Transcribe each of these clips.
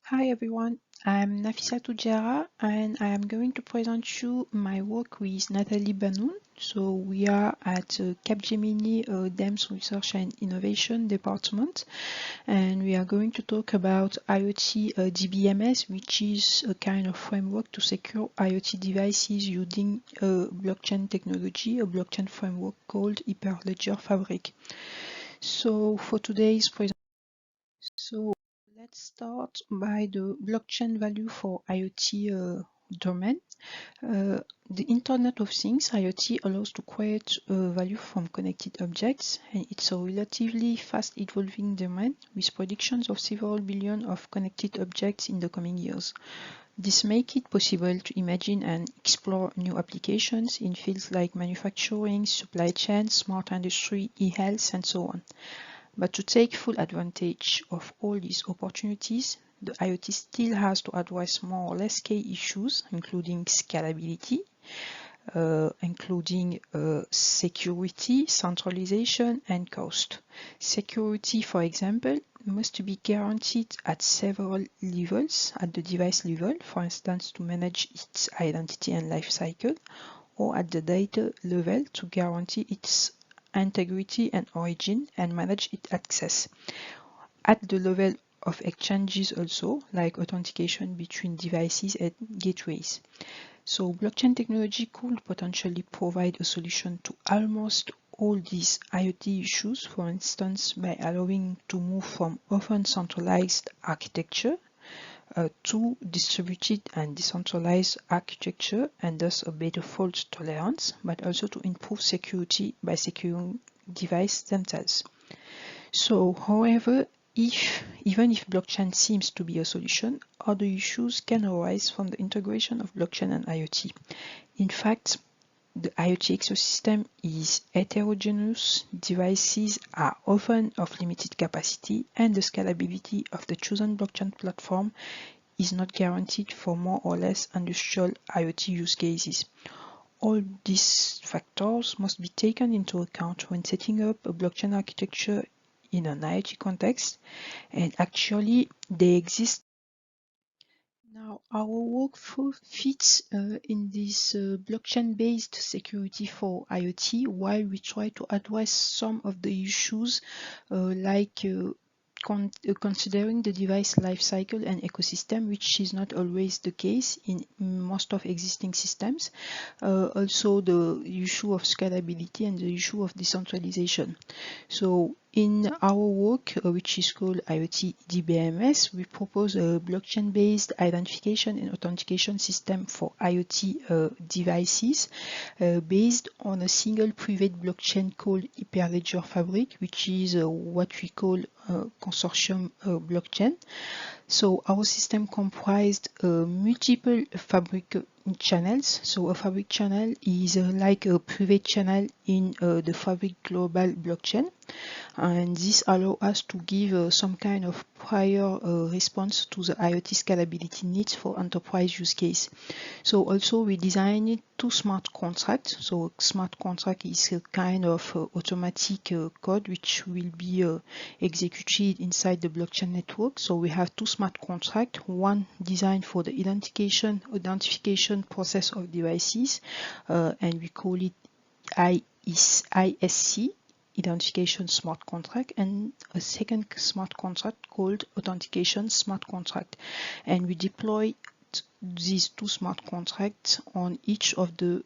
Hi everyone, I'm Nafisa Tujara and I am going to present you my work with Nathalie Banoun. So we are at Capgemini DEMS Research and Innovation Department and we are going to talk about IoT DBMS, which is a kind of framework to secure IoT devices using blockchain technology, a blockchain framework called Hyperledger Fabric. So for today's presentation, let's start by the blockchain value for IoT domain. The Internet of Things, IoT, allows to create value from connected objects, and it's a relatively fast evolving domain with predictions of several billion of connected objects in the coming years. This makes it possible to imagine and explore new applications in fields like manufacturing, supply chain, smart industry, e-health, and so on. But to take full advantage of all these opportunities, the IoT still has to address more or less key issues, including scalability, including security, centralization, and cost. Security, for example, must be guaranteed at several levels, at the device level, for instance, to manage its identity and life cycle, or at the data level to guarantee its integrity and origin and manage its access. At the level of exchanges also, like authentication between devices and gateways. So blockchain technology could potentially provide a solution to almost all these IoT issues, for instance, by allowing to move from often centralized architecture to distributed and decentralized architecture and thus a better fault tolerance, but also to improve security by securing devices themselves. So, however, even if blockchain seems to be a solution, other issues can arise from the integration of blockchain and IoT. In fact, the IoT ecosystem is heterogeneous, devices are often of limited capacity, and the scalability of the chosen blockchain platform is not guaranteed for more or less industrial IoT use cases. All these factors must be taken into account when setting up a blockchain architecture in an IoT context, and actually they exist. Now, our workflow fits in this blockchain-based security for IoT, while we try to address some of the issues like considering the device lifecycle and ecosystem, which is not always the case in most of existing systems. Also the issue of scalability and the issue of decentralization. So in our work, which is called IoT DBMS, we propose a blockchain-based identification and authentication system for IoT devices based on a single private blockchain called Hyperledger Fabric, which is what we call consortium blockchain. So our system comprised multiple fabric channels. So a fabric channel is like a private channel in the Fabric Global blockchain, and this allows us to give some kind of prior response to the IoT scalability needs for enterprise use case. So also we designed two smart contracts. So smart contract is a kind of automatic code which will be executed inside the blockchain network. So we have two smart contracts, one designed for the identification process of devices, and we call it ISC, identification smart contract, and a second smart contract called authentication smart contract. And we deploy these two smart contracts on each of the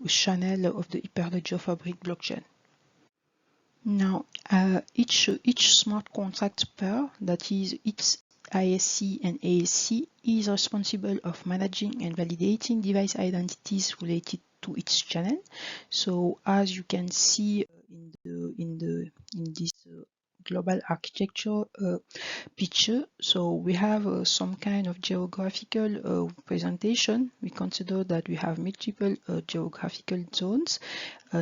channel of the Hyperledger Fabric blockchain. Now, each smart contract pair, that is its ISC and ASC, is responsible of managing and validating device identities related to its channel. So, as you can see in this global architecture picture, so we have some kind of geographical presentation. We consider that we have multiple geographical zones.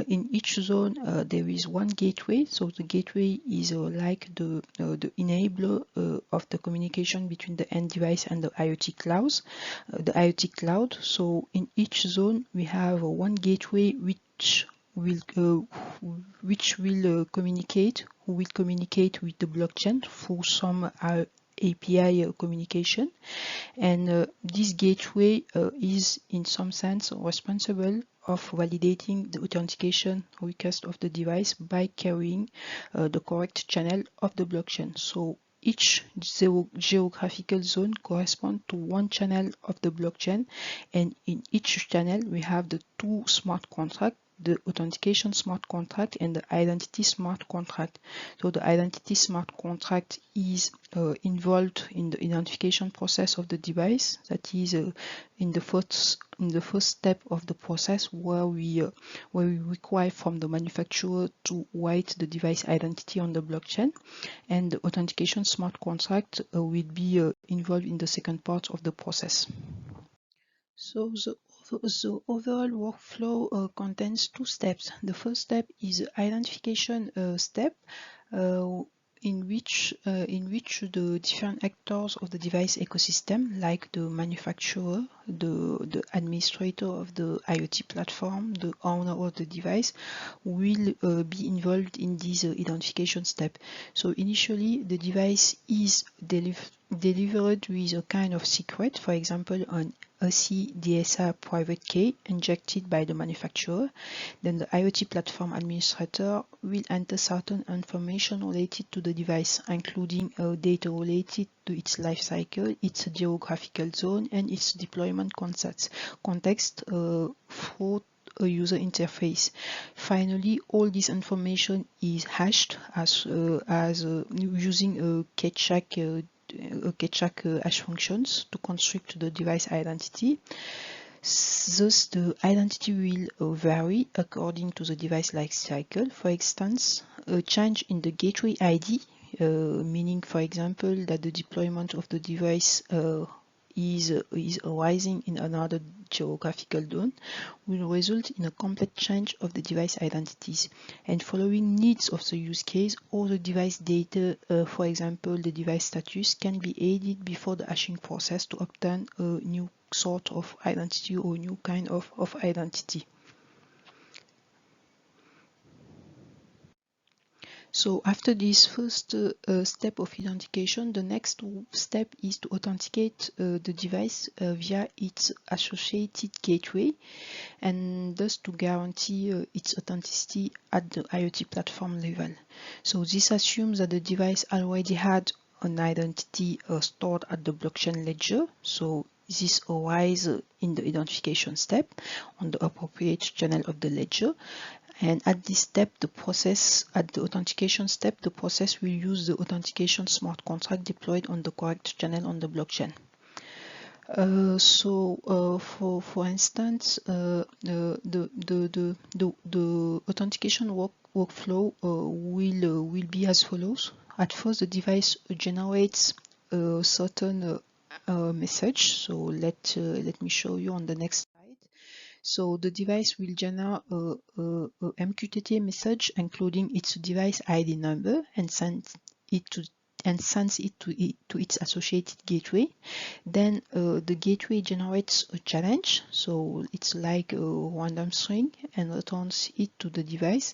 In each zone there is one gateway. So the gateway is like the enabler of the communication between the end device and the IoT clouds, the IoT cloud. So in each zone we have one gateway which will communicate with the blockchain through some API communication, and this gateway is in some sense responsible of validating the authentication request of the device by carrying the correct channel of the blockchain. So each geographical zone corresponds to one channel of the blockchain, and in each channel we have the two smart contracts, the authentication smart contract and the identity smart contract. So the identity smart contract is involved in the identification process of the device. That is in the first step of the process where we require from the manufacturer to write the device identity on the blockchain, and the authentication smart contract will be involved in the second part of the process. So the overall workflow contains two steps. The first step is the identification step, in which the different actors of the device ecosystem, like the manufacturer, the administrator of the IoT platform, the owner of the device, will be involved in this identification step. So initially, the device is delivered with a kind of secret, for example, an OCDSA private key injected by the manufacturer. Then the IoT platform administrator will enter certain information related to the device, including data related to its life cycle, its geographical zone, and its deployment context through a user interface. Finally, all this information is hashed as using a Keccak hash functions to construct the device identity. Thus, the identity will vary according to the device life cycle. For instance, a change in the gateway ID, meaning, for example, that the deployment of the device is arising in another geographical zone, will result in a complete change of the device identities. And following needs of the use case, all the device data, for example, the device status, can be added before the hashing process to obtain a new sort of identity or new kind of identity. So after this first step of authentication, the next step is to authenticate the device via its associated gateway, and thus to guarantee its authenticity at the IoT platform level. So this assumes that the device already had an identity stored at the blockchain ledger. So this arises in the identification step on the appropriate channel of the ledger. And at this step, at the authentication step, the process will use the authentication smart contract deployed on the correct channel on the blockchain. For instance, the authentication workflow will be as follows. At first, the device generates a certain message. So let me show you on the next slide. So the device will generate a MQTT message including its device ID number and sends it to its associated gateway. Then the gateway generates a challenge, so it's like a random string, and returns it to the device.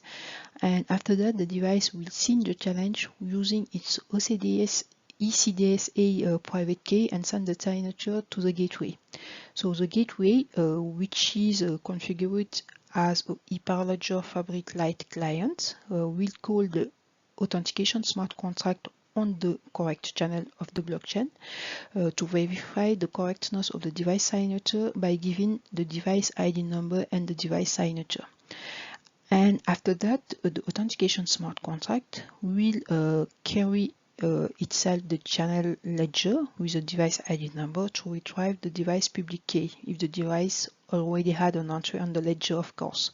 And after that, the device will send the challenge using its ECDSA private key and send the signature to the gateway. So the gateway, which is configured as a Hyperledger Fabric Lite client, will call the authentication smart contract on the correct channel of the blockchain to verify the correctness of the device signature by giving the device ID number and the device signature. And after that, the authentication smart contract will carry itself the channel ledger with the device ID number to retrieve the device public key if the device already had an entry on the ledger, of course.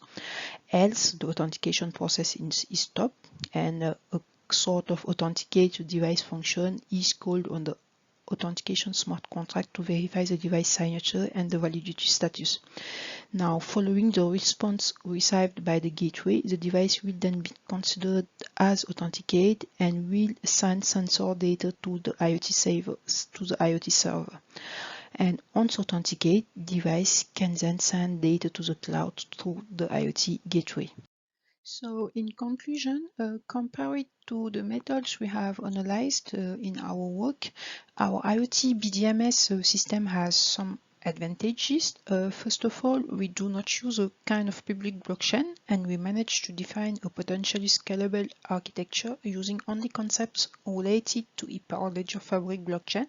Else, the authentication process is stopped, and a sort of authenticate device function is called on the authentication smart contract to verify the device signature and the validity status. Now, following the response received by the gateway, the device will then be considered as authenticated and will send sensor data to the IoT server. And once authenticated, device can then send data to the cloud through the IoT gateway. So in conclusion, compared to the methods we have analyzed in our work, our IoT BDMS system has some advantages. First of all, we do not use a kind of public blockchain, and we manage to define a potentially scalable architecture using only concepts related to Hyperledger Fabric blockchain.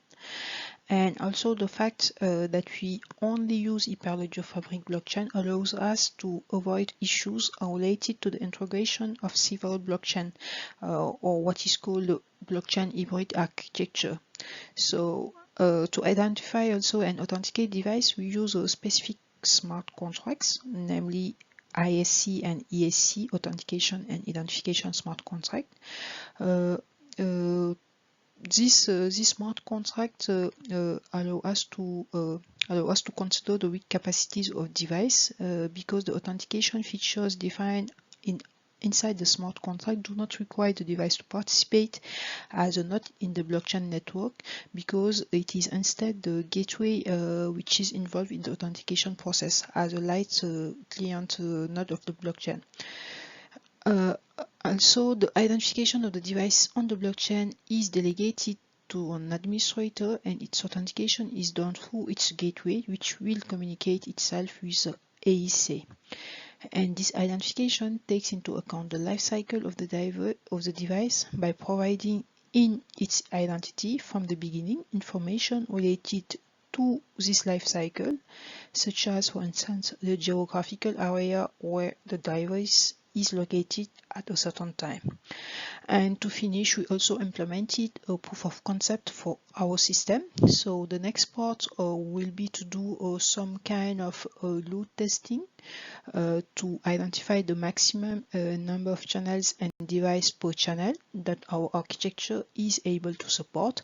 And also the fact that we only use Hyperledger Fabric blockchain allows us to avoid issues related to the integration of several blockchain or what is called the blockchain hybrid architecture. So to identify also and authenticate device, we use a specific smart contracts, namely ISC and ESC, authentication and identification smart contract. This smart contract allow us to consider the weak capacities of device because the authentication features defined inside the smart contract do not require the device to participate as a node in the blockchain network, because it is instead the gateway which is involved in the authentication process as a light client node of the blockchain. Also, the identification of the device on the blockchain is delegated to an administrator, and its authentication is done through its gateway, which will communicate itself with the AEC. And this identification takes into account the life cycle of the device by providing in its identity from the beginning information related to this life cycle, such as, for instance, the geographical area where the device is located at a certain time. And to finish, we also implemented a proof of concept for our system. So the next part will be to do some kind of load testing to identify the maximum number of channels and device per channel that our architecture is able to support,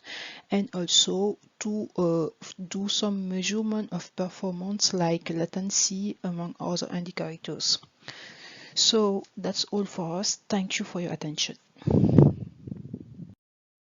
and also to do some measurement of performance like latency, among other indicators. So that's all for us. Thank you for your attention.